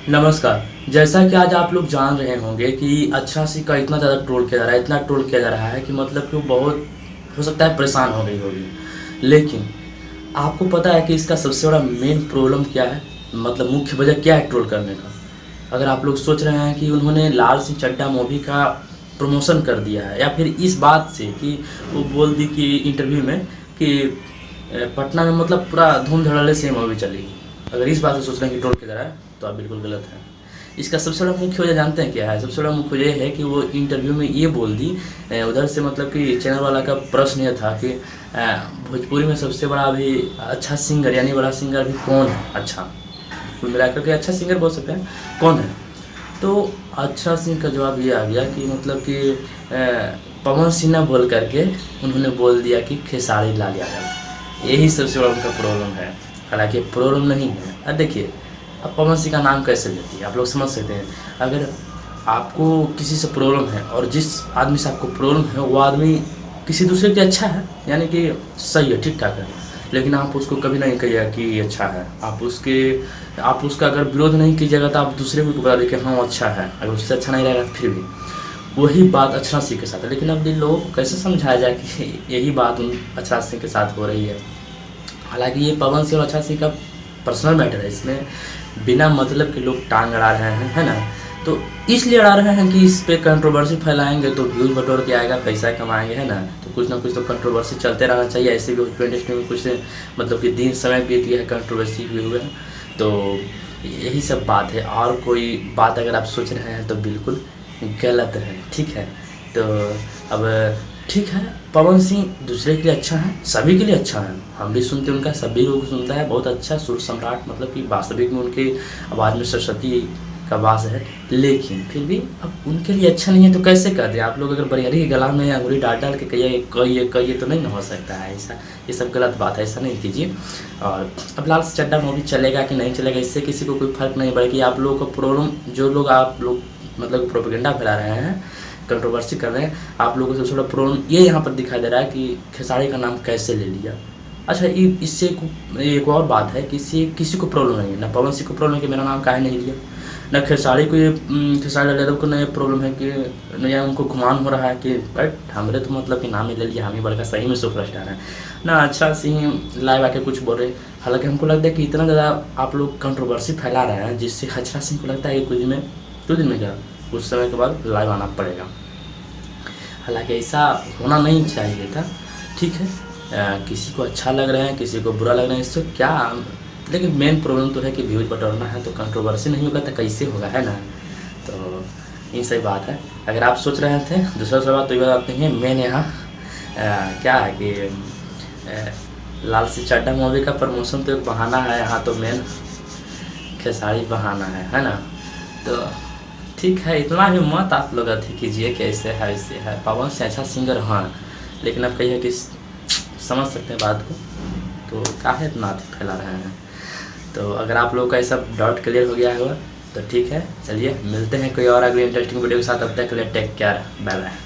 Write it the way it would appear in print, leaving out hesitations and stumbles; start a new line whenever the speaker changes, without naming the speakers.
नमस्कार। जैसा कि आज आप लोग जान रहे होंगे कि अच्छासी का इतना ज़्यादा ट्रोल किया जा रहा है, इतना ट्रोल किया जा रहा है कि मतलब कि वो बहुत हो सकता है परेशान हो गई होगी। लेकिन आपको पता है कि इसका सबसे बड़ा मेन प्रॉब्लम क्या है? मतलब मुख्य वजह क्या है ट्रोल करने का? अगर आप लोग सोच रहे हैं कि उन्होंने लाल सिंह चड्ढा मूवी का प्रमोशन कर दिया है या फिर इस बात से कि वो बोल दी कि इंटरव्यू में कि पटना में मतलब पूरा धूम धड़ल्ले से मूवी चलेगी। अगर इस बात से सोच रहे हैं कि ट्रोल किया जा रहा है तो आप बिल्कुल गलत हैं। इसका सबसे बड़ा मुख्य वजह जानते हैं क्या है? सबसे बड़ा मुख्य वजह है कि वो इंटरव्यू में ये बोल दी उधर से मतलब कि चैनल वाला का प्रश्न ये था कि भोजपुरी में सबसे बड़ा अभी अच्छा सिंगर यानी बड़ा सिंगर अभी कौन है? अच्छा, कुल मिलाकर के अच्छा सिंगर बोल सकते हैं, कौन है? तो अच्छा सिंह का जवाब ये आ गया कि मतलब कि पवन सिन्हा बोल करके उन्होंने बोल दिया कि खेसारी लाल यादव। यही सबसे बड़ा उनका प्रॉब्लम है। हालाँकि प्रॉब्लम नहीं है। अब देखिए, अब पवन सिंह का नाम कैसे लेती है आप लोग समझ सकते हैं। अगर आपको किसी से प्रॉब्लम है और जिस आदमी से आपको प्रॉब्लम है वो आदमी किसी दूसरे के लिए अच्छा है, यानी कि सही है, ठीक ठाक है, लेकिन आप उसको कभी नहीं कहिएगा कि ये अच्छा है। आप उसका अगर विरोध नहीं कीजिएगा तो आप दूसरे को बता दें कि हाँ वो अच्छा है। अगर उससे अच्छा नहीं रहेगा तो फिर भी वही बात अच्छा सिंह के साथ है। लेकिन अब इन लोगों को कैसे समझाया जाए कि यही बात उन अच्छा सिंह के साथ हो रही है। हालांकि ये पवन सिंह और अच्छा सिंह का पर्सनल मैटर है, इसमें बिना मतलब के लोग टांग अड़ा रहे हैं, है ना। तो इसलिए अड़ा रहे हैं कि इस पे कंट्रोवर्सी फैलाएंगे तो व्यूज़ बटोर के आएगा, पैसा कमाएंगे, है ना। तो कुछ ना कुछ तो कंट्रोवर्सी चलते रहना चाहिए। ऐसे भी भोजपुरी इंडस्ट्री में कुछ मतलब कि दिन समय बीत गया है कंट्रोवर्सी हुए हुए हैं। तो यही सब बात है, और कोई बात अगर आप सोच रहे हैं तो बिल्कुल गलत है, ठीक है। तो अब ठीक है, पवन सिंह दूसरे के लिए अच्छा है, सभी के लिए अच्छा है। हम भी सुनते हैं उनका, सभी लोग सुनता है, बहुत अच्छा सुर सम्राट, मतलब कि वास्तविक में उनके आवाज़ में सरस्वती का वास है। लेकिन फिर भी अब उनके लिए अच्छा नहीं है तो कैसे कर दें आप लोग? अगर बरियारी के गला में अंगुली डाल डाल के कहिए तो नहीं ना हो सकता है ऐसा। ये सब गलत बात है, ऐसा नहीं कीजिए। और अब लाल सिंह चड्ढा मूवी चलेगा कि नहीं चलेगा इससे किसी को कोई फ़र्क नहीं पड़ेगा। कि आप लोगों का प्रॉब्लम, जो लोग आप लोग मतलब प्रोपेगेंडा फैला रहे हैं, कंट्रोवर्सी कर रहे हैं, आप लोगों से थोड़ा प्रॉब्लम ये यहाँ पर दिखाई दे रहा है कि खेसारी का नाम कैसे ले लिया। अच्छा, इससे एक और बात है कि इससे किसी को प्रॉब्लम नहीं है, ना पवन सिंह को प्रॉब्लम है कि मेरा नाम काहे नहीं लिया, ना खेसारी को, ये खेसारी लाल यादव को नया प्रॉब्लम है कि नया उनको गुमान हो रहा है कि बट हमरे तो मतलब कि नाम ही ले लिया, हम ही बड़का सही में सुपरस्टार है ना। अच्छा सिंह लाइव आके कुछ बोल रहे। हालांकि हमको लगता है कि इतना ज़्यादा आप लोग कंट्रोवर्सी फैला रहे हैं जिससे अच्छा सिंह को लगता है कि कुछ दिन में क्या कुछ समय के बाद लाइव आना पड़ेगा। हालांकि ऐसा होना नहीं चाहिए था, ठीक है। किसी को अच्छा लग रहा है, किसी को बुरा लग रहा है, इससे क्या, लेकिन मेन प्रॉब्लम तो है कि व्यूज बटोरना है, तो कंट्रोवर्सी नहीं होगा तो कैसे होगा, है ना। तो ये सही बात है। अगर आप सोच रहे थे दूसरा सवाल तो ये बात नहीं है। मेन यहाँ क्या है कि लाल सिंह चड्ढा मूवी का प्रमोशन तो एक बहाना है, यहाँ तो मेन खेसारी बहाना है ना। तो ठीक है, इतना ही मत आप लोग अथी कीजिए कि ऐसे है ऐसे है। पवन से अच्छा सिंगर हाँ, लेकिन अब कहिए कि समझ सकते हैं बात को, तो काहे इतना फैला रहे हैं। तो अगर आप लोगों का ये सब डाउट क्लियर हो गया होगा तो ठीक है, चलिए मिलते हैं कोई और अगली इंटरेस्टिंग वीडियो के साथ। अब तक के लिए टेक केयर, बाय बाय।